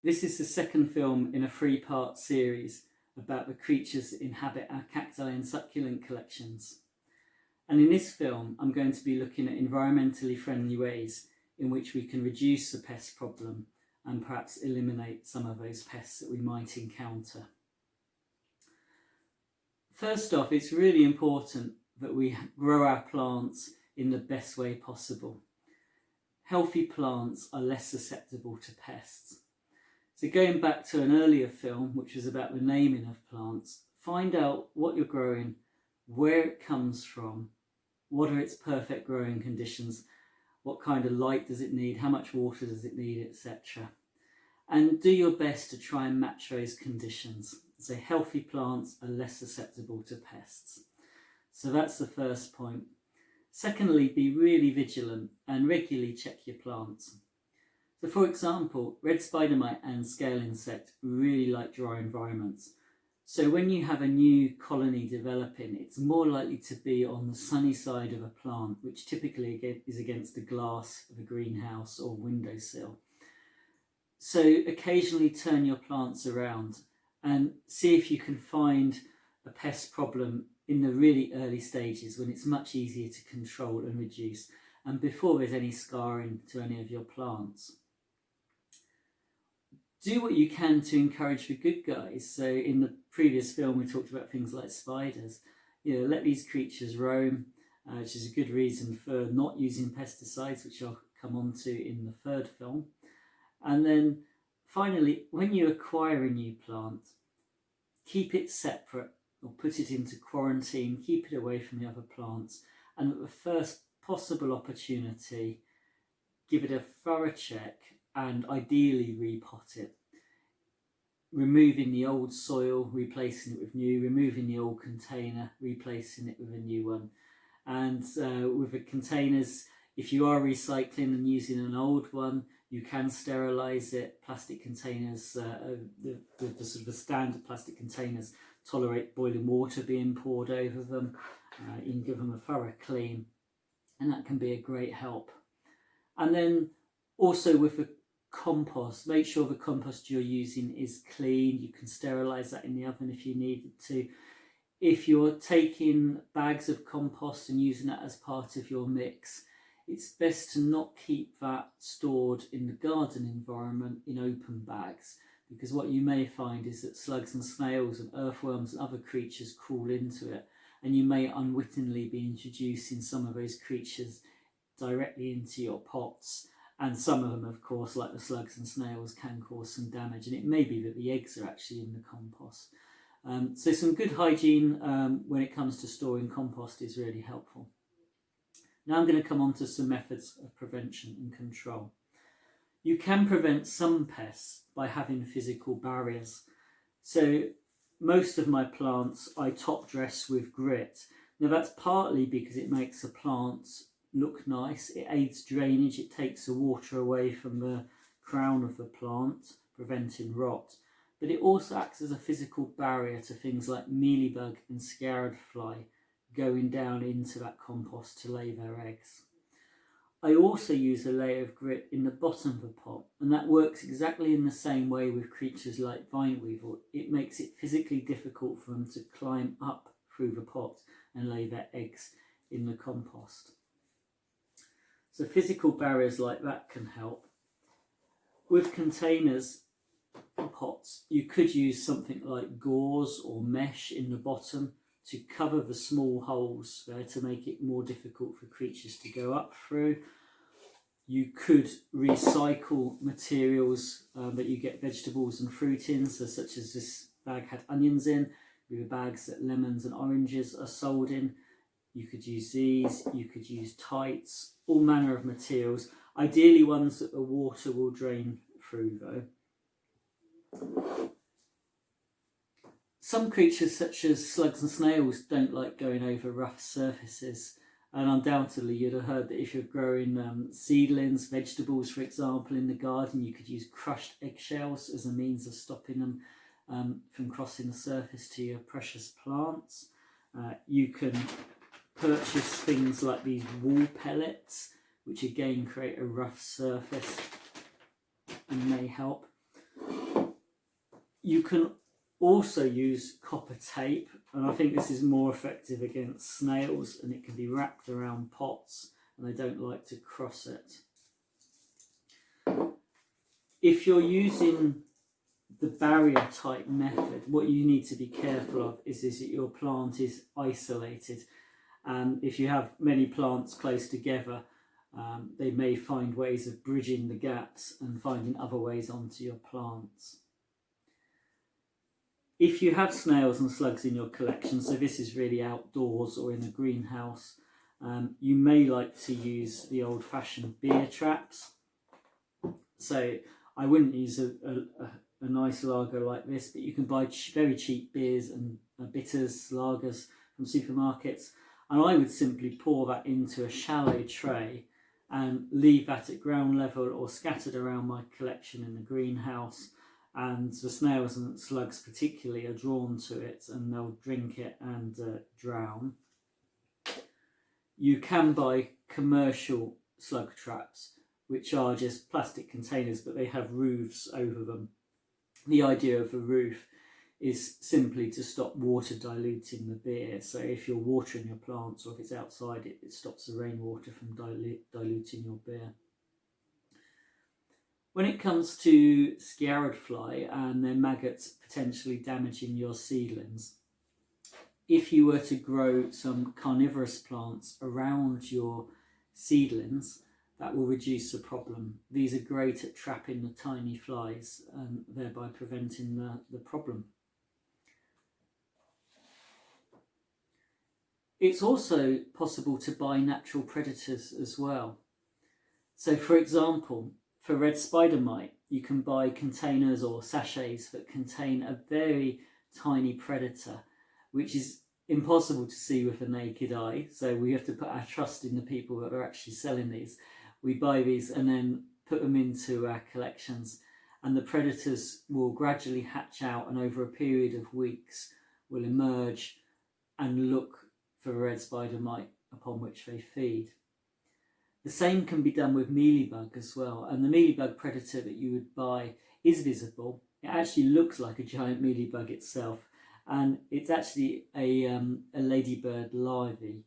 This is the second film in a 3-part series about the creatures that inhabit our cacti and succulent collections. And in this film, I'm going to be looking at environmentally friendly ways in which we can reduce the pest problem and perhaps eliminate some of those pests that we might encounter. First off, it's really important that we grow our plants in the best way possible. Healthy plants are less susceptible to pests. So going back to an earlier film, which was about the naming of plants, find out what you're growing, where it comes from, what are its perfect growing conditions, what kind of light does it need, how much water does it need, etc. And do your best to try and match those conditions. So healthy plants are less susceptible to pests. So that's the first point. Secondly, be really vigilant and regularly check your plants. So for example, red spider mite and scale insect really like dry environments. So when you have a new colony developing, it's more likely to be on the sunny side of a plant, which typically is against the glass of a greenhouse or windowsill. So occasionally turn your plants around and see if you can find a pest problem in the really early stages when it's much easier to control and reduce, and before there's any scarring to any of your plants. Do what you can to encourage the good guys. So in the previous film we talked about things like spiders. Let these creatures roam, which is a good reason for not using pesticides, which I'll come on to in the third film. And then finally, when you acquire a new plant, keep it separate or put it into quarantine, keep it away from the other plants, and at the first possible opportunity, give it a thorough check and ideally repot it. Removing the old soil, replacing it with new, removing the old container, replacing it with a new one. And with the containers, if you are recycling and using an old one, you can sterilise it. Plastic containers, the sort of the standard plastic containers tolerate boiling water being poured over them. You can give them a thorough clean, and that can be a great help. And then also with the compost, make sure the compost you're using is clean. You can sterilise that in the oven if you needed to. If you're taking bags of compost and using that as part of your mix, it's best to not keep that stored in the garden environment in open bags, because what you may find is that slugs and snails and earthworms and other creatures crawl into it, and you may unwittingly be introducing some of those creatures directly into your pots. And some of them, of course, like the slugs and snails, can cause some damage, and it may be that the eggs are actually in the compost. So some good hygiene when it comes to storing compost is really helpful. Now I'm going to come on to some methods of prevention and control. You can prevent some pests by having physical barriers. So most of my plants I top dress with grit. Now that's partly because it makes the plants look nice, it aids drainage, it takes the water away from the crown of the plant, preventing rot. But it also acts as a physical barrier to things like mealybug and scarab fly going down into that compost to lay their eggs. I also use a layer of grit in the bottom of the pot, and that works exactly in the same way with creatures like vine weevil. It makes it physically difficult for them to climb up through the pot and lay their eggs in the compost. So physical barriers like that can help. With containers and pots, you could use something like gauze or mesh in the bottom to cover the small holes there to make it more difficult for creatures to go up through. You could recycle materials that you get vegetables and fruit in, so such as this bag had onions in, with the bags that lemons and oranges are sold in. You could use these, you could use tights, all manner of materials, ideally ones that the water will drain through though. Some creatures such as slugs and snails don't like going over rough surfaces, and undoubtedly you'd have heard that if you're growing seedlings, vegetables for example in the garden, you could use crushed eggshells as a means of stopping them from crossing the surface to your precious plants. You can purchase things like these wool pellets, which again create a rough surface and may help. You can also use copper tape, and I think this is more effective against snails, and it can be wrapped around pots and they don't like to cross it. If you're using the barrier type method, what you need to be careful of is that your plant is isolated, and if you have many plants close together, they may find ways of bridging the gaps and finding other ways onto your plants. If you have snails and slugs in your collection, so this is really outdoors or in a greenhouse, you may like to use the old-fashioned beer traps. So I wouldn't use a nice lager like this, but you can buy very cheap beers and bitters, lagers from supermarkets, and I would simply pour that into a shallow tray and leave that at ground level or scattered around my collection in the greenhouse, and the snails and slugs particularly are drawn to it and they'll drink it and drown. You can buy commercial slug traps, which are just plastic containers, but they have roofs over them. The idea of a roof is simply to stop water diluting the beer. So if you're watering your plants or if it's outside, it stops the rainwater from diluting your beer. When it comes to scarab fly and their maggots potentially damaging your seedlings, if you were to grow some carnivorous plants around your seedlings, that will reduce the problem. These are great at trapping the tiny flies and thereby preventing the problem. It's also possible to buy natural predators as well. So for example, for red spider mite, you can buy containers or sachets that contain a very tiny predator, which is impossible to see with the naked eye. So we have to put our trust in the people that are actually selling these. We buy these and then put them into our collections, and the predators will gradually hatch out, and over a period of weeks will emerge and look for a red spider mite upon which they feed. The same can be done with mealybug as well, and the mealybug predator that you would buy is visible. It actually looks like a giant mealybug itself, and it's actually a ladybird larvae,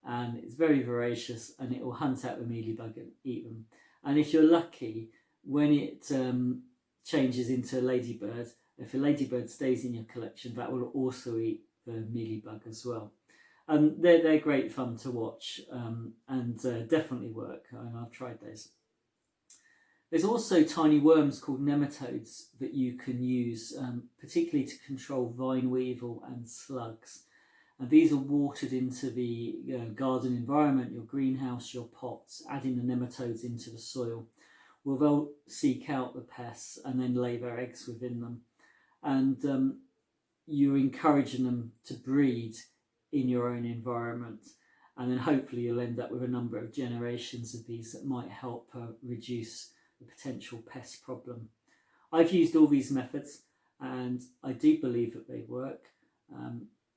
and it's very voracious, and it will hunt out the mealybug and eat them. And if you're lucky, when it changes into a ladybird, if a ladybird stays in your collection, that will also eat the mealybug as well. And they're great fun to watch, and definitely work, and I've tried those. There's also tiny worms called nematodes that you can use, particularly to control vine weevil and slugs. And these are watered into the garden environment, your greenhouse, your pots, adding the nematodes into the soil. Well, they'll seek out the pests and then lay their eggs within them. And you're encouraging them to breed in your own environment, and then hopefully you'll end up with a number of generations of these that might help reduce the potential pest problem. I've used all these methods and I do believe that they work.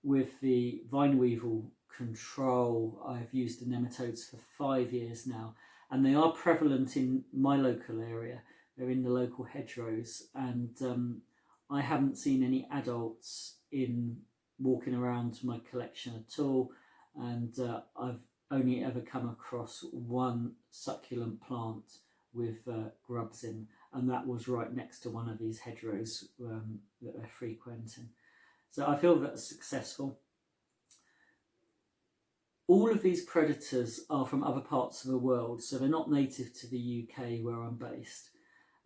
With the vine weevil control, I've used the nematodes for 5 years now, and they are prevalent in my local area. They're in the local hedgerows, and I haven't seen any adults in walking around my collection at all, and I've only ever come across one succulent plant with grubs in, and that was right next to one of these hedgerows that they're frequenting. So I feel that's successful. All of these predators are from other parts of the world, so they're not native to the UK where I'm based.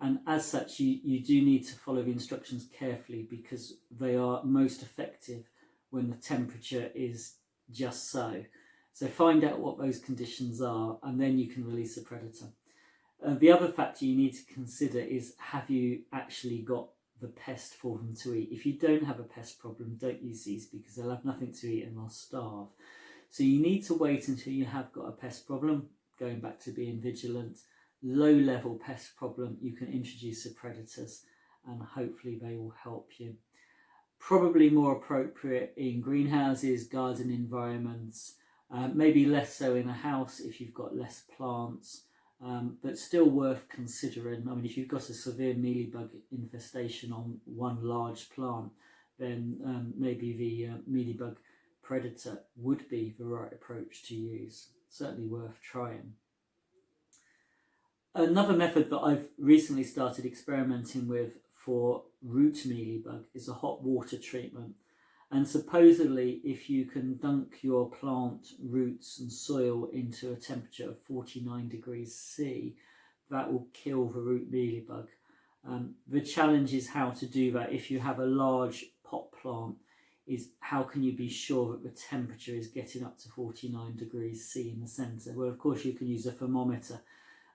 And as such, you do need to follow the instructions carefully, because they are most effective when the temperature is just so. So find out what those conditions are, and then you can release a predator. The other factor you need to consider is, have you actually got the pest for them to eat? If you don't have a pest problem, don't use these, because they'll have nothing to eat and they'll starve. So you need to wait until you have got a pest problem, going back to being vigilant. Low level pest problem, you can introduce the predators and hopefully they will help you. Probably more appropriate in greenhouses, garden environments, maybe less so in a house if you've got less plants, but still worth considering. I mean, if you've got a severe mealybug infestation on one large plant, then maybe the mealybug predator would be the right approach to use. Certainly worth trying. Another method that I've recently started experimenting with for root mealybug is a hot water treatment. And supposedly, if you can dunk your plant roots and soil into a temperature of 49 degrees C, that will kill the root mealybug. The challenge is how to do that. If you have a large pot plant, is how can you be sure that the temperature is getting up to 49 degrees C in the centre? Well, of course, you can use a thermometer,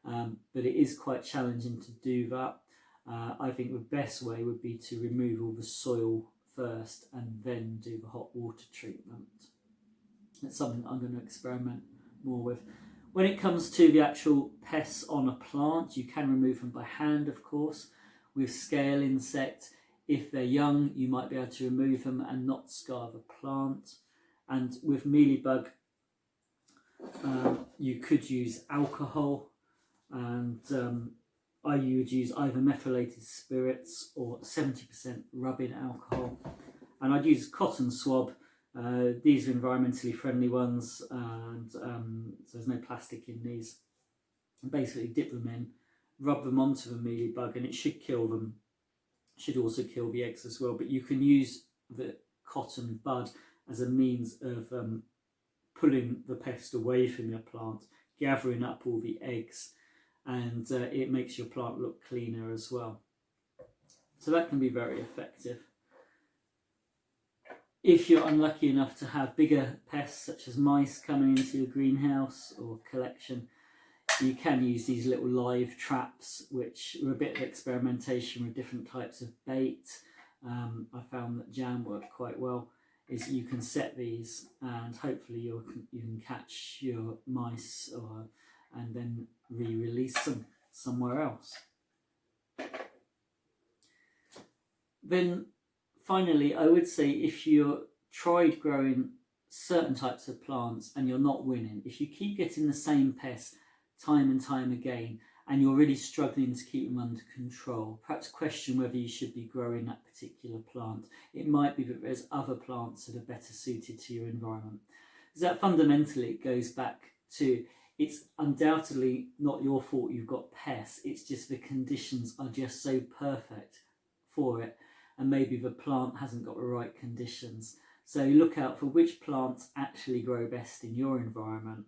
but it is quite challenging to do that. I think the best way would be to remove all the soil first and then do the hot water treatment. It's something I'm going to experiment more with. When it comes to the actual pests on a plant, you can remove them by hand, of course. With scale insect, if they're young, you might be able to remove them and not scar the plant. And with mealybug, you could use alcohol, and I would use either methylated spirits or 70% rubbing alcohol. And I'd use cotton swab. These are environmentally friendly ones, and so there's no plastic in these. And basically dip them in, rub them onto the mealybug, and it should kill them. Should also kill the eggs as well. But you can use the cotton bud as a means of pulling the pest away from your plant, gathering up all the eggs, and it makes your plant look cleaner as well. So that can be very effective. If you're unlucky enough to have bigger pests such as mice coming into your greenhouse or collection, you can use these little live traps, which are a bit of experimentation with different types of bait. I found that jam worked quite well. Is you can set these, and hopefully you can catch your mice, and then re-release them somewhere else. Then finally, I would say if you've tried growing certain types of plants and you're not winning, if you keep getting the same pests time and time again and you're really struggling to keep them under control, perhaps question whether you should be growing that particular plant. It might be that there's other plants that are better suited to your environment. Because that fundamentally it goes back to, it's undoubtedly not your fault you've got pests, it's just the conditions are just so perfect for it, and maybe the plant hasn't got the right conditions. So look out for which plants actually grow best in your environment,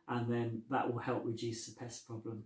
and then that will help reduce the pest problem.